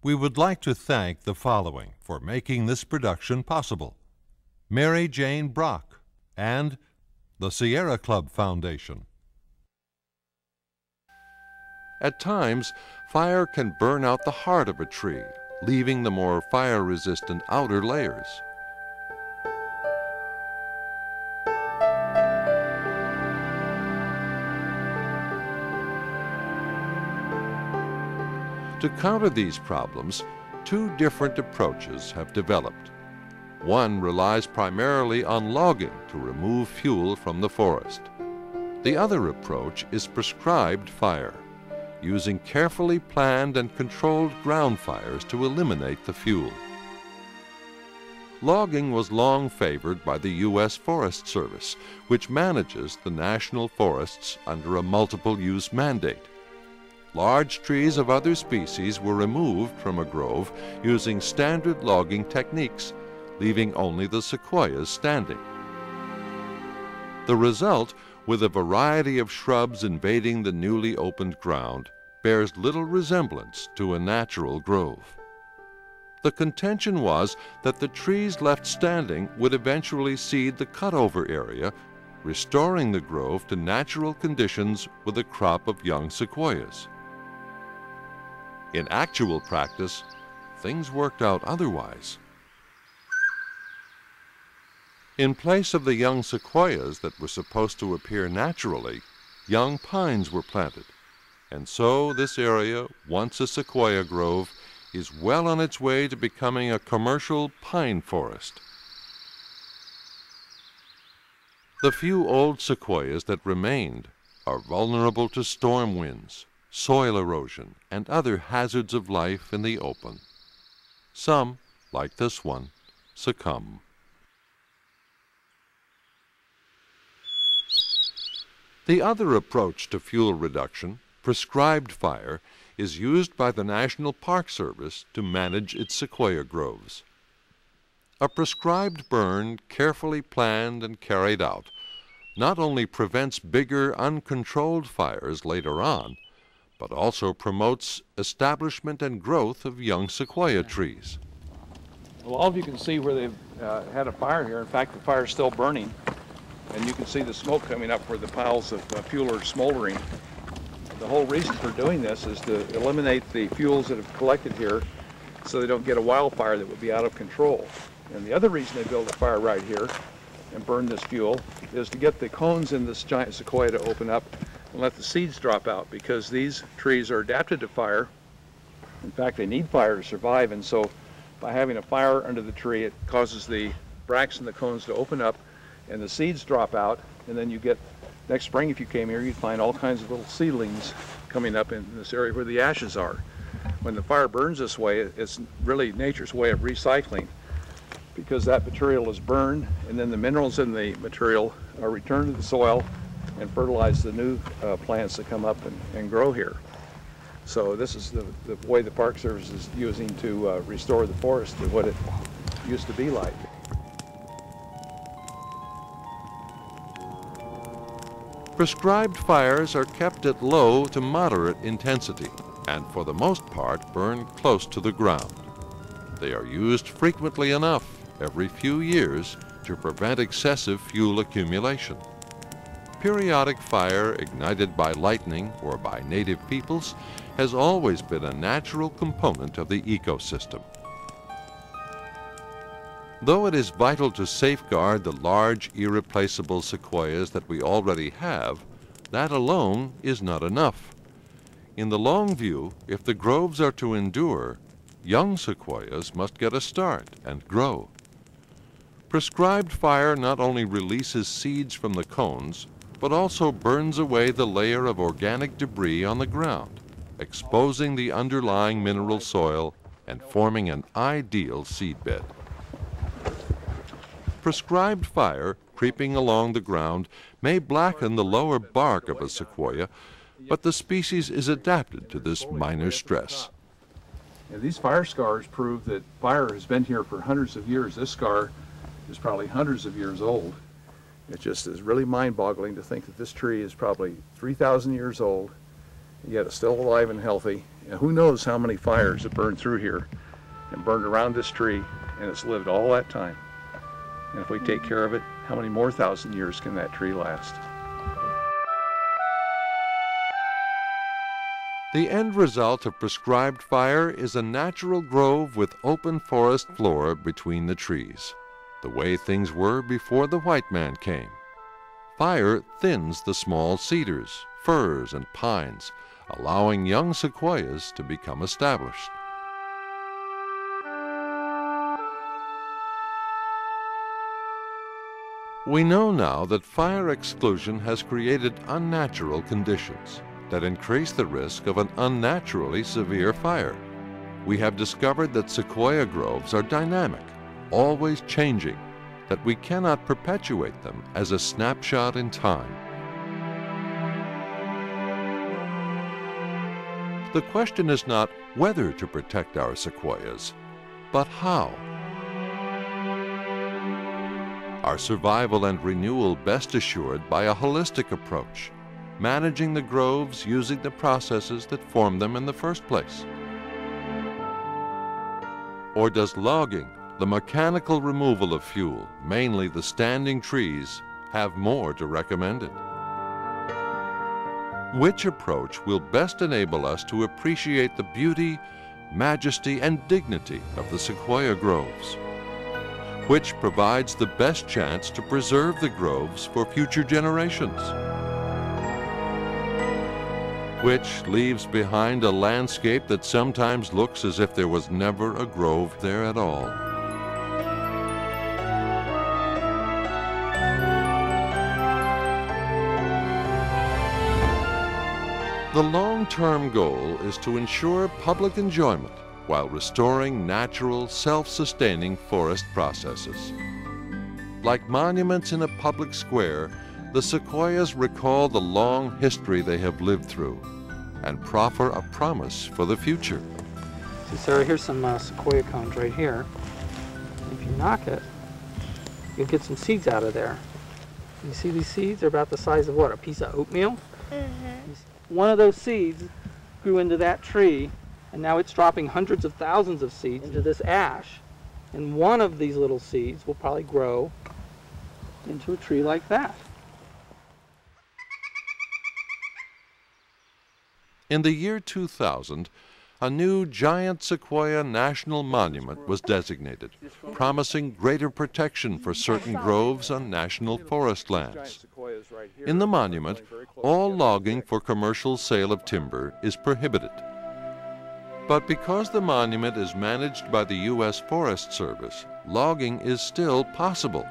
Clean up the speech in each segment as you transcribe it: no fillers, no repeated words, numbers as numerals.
We would like to thank the following for making this production possible: Mary Jane Brock and the Sierra Club Foundation. At times, fire can burn out the heart of a tree, leaving the more fire-resistant outer layers. To counter these problems, two different approaches have developed. One relies primarily on logging to remove fuel from the forest. The other approach is prescribed fire, using carefully planned and controlled ground fires to eliminate the fuel. Logging was long favored by the U.S. Forest Service, which manages the national forests under a multiple-use mandate. Large trees of other species were removed from a grove using standard logging techniques, leaving only the sequoias standing. The result, with a variety of shrubs invading the newly opened ground, bears little resemblance to a natural grove. The contention was that the trees left standing would eventually seed the cutover area, restoring the grove to natural conditions with a crop of young sequoias. In actual practice, things worked out otherwise. In place of the young sequoias that were supposed to appear naturally, young pines were planted, and so this area, once a sequoia grove, is well on its way to becoming a commercial pine forest. The few old sequoias that remained are vulnerable to storm winds, soil erosion, and other hazards of life in the open. Some, like this one, succumb. The other approach to fuel reduction, prescribed fire, is used by the National Park Service to manage its sequoia groves. A prescribed burn, carefully planned and carried out, not only prevents bigger, uncontrolled fires later on, but also promotes establishment and growth of young sequoia trees. Well, all of you can see where they've had a fire here. In fact, the fire is still burning, and you can see the smoke coming up where the piles of fuel are smoldering. The whole reason for doing this is to eliminate the fuels that have collected here so they don't get a wildfire that would be out of control. And the other reason they build a fire right here and burn this fuel is to get the cones in this giant sequoia to open up and let the seeds drop out, because these trees are adapted to fire. In fact, they need fire to survive, and so by having a fire under the tree, it causes the bracts and the cones to open up and the seeds drop out, and then you get, next spring if you came here, you'd find all kinds of little seedlings coming up in this area where the ashes are. When the fire burns this way, it's really nature's way of recycling, because that material is burned and then the minerals in the material are returned to the soil and fertilize the new plants that come up and grow here. So this is the way the Park Service is using to restore the forest to what it used to be like. Prescribed fires are kept at low to moderate intensity and for the most part burn close to the ground. They are used frequently enough every few years to prevent excessive fuel accumulation. Periodic fire ignited by lightning or by native peoples has always been a natural component of the ecosystem. Though it is vital to safeguard the large, irreplaceable sequoias that we already have, that alone is not enough. In the long view, if the groves are to endure, young sequoias must get a start and grow. Prescribed fire not only releases seeds from the cones, but also burns away the layer of organic debris on the ground, exposing the underlying mineral soil and forming an ideal seedbed. Prescribed fire, creeping along the ground, may blacken the lower bark of a sequoia, but the species is adapted to this minor stress. And these fire scars prove that fire has been here for hundreds of years. This scar is probably hundreds of years old. It just is really mind-boggling to think that this tree is probably 3,000 years old, yet it's still alive and healthy, Who knows how many fires have burned through here and burned around this tree, and it's lived all that time. And if we take care of it, how many more thousand years can that tree last? The end result of prescribed fire is a natural grove with open forest floor between the trees, the way things were before the white man came. Fire thins the small cedars, firs, and pines, allowing young sequoias to become established. We know now that fire exclusion has created unnatural conditions that increase the risk of an unnaturally severe fire. We have discovered that sequoia groves are dynamic, always changing, that we cannot perpetuate them as a snapshot in time. The question is not whether to protect our sequoias, but how. Our survival and renewal best assured by a holistic approach, managing the groves using the processes that formed them in the first place? Or does logging, the mechanical removal of fuel, mainly the standing trees, have more to recommend it? Which approach will best enable us to appreciate the beauty, majesty, and dignity of the sequoia groves? Which provides the best chance to preserve the groves for future generations? Which leaves behind a landscape that sometimes looks as if there was never a grove there at all? The long-term goal is to ensure public enjoyment while restoring natural, self-sustaining forest processes. Like monuments in a public square, the sequoias recall the long history they have lived through and proffer a promise for the future. See, Sarah, here's some sequoia cones right here. If you knock it, you'll get some seeds out of there. You see these seeds? They're about the size of what, a piece of oatmeal? Mm-hmm. One of those seeds grew into that tree, and now it's dropping hundreds of thousands of seeds into this ash. And one of these little seeds will probably grow into a tree like that. In the year 2000, a new giant sequoia national monument was designated, promising greater protection for certain groves on national forest lands. In the monument, all logging for commercial sale of timber is prohibited. But because the monument is managed by the U.S. Forest Service, logging is still possible,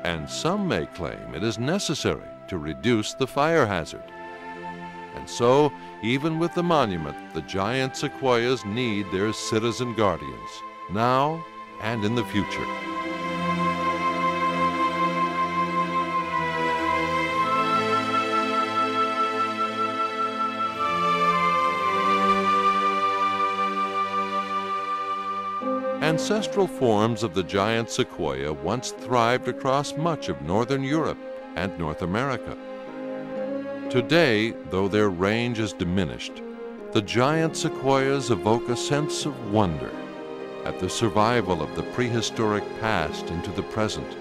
and some may claim it is necessary to reduce the fire hazard. And so, even with the monument, the giant sequoias need their citizen guardians, now and in the future. Ancestral forms of the giant sequoia once thrived across much of northern Europe and North America. Today, though their range is diminished, the giant sequoias evoke a sense of wonder at the survival of the prehistoric past into the present,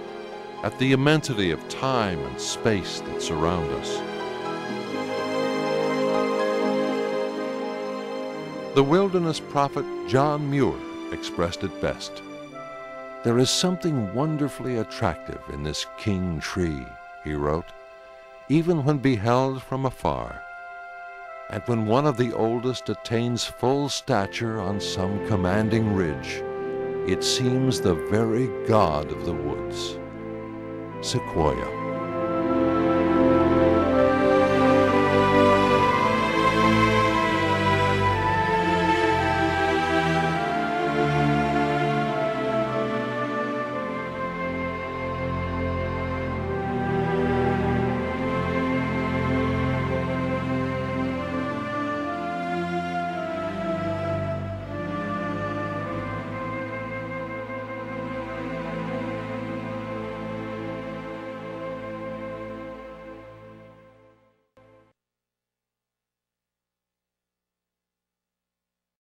at the immensity of time and space that surround us. The wilderness prophet John Muir expressed it best. "There is something wonderfully attractive in this king tree," he wrote, "even when beheld from afar. And when one of the oldest attains full stature on some commanding ridge, it seems the very god of the woods." Sequoia.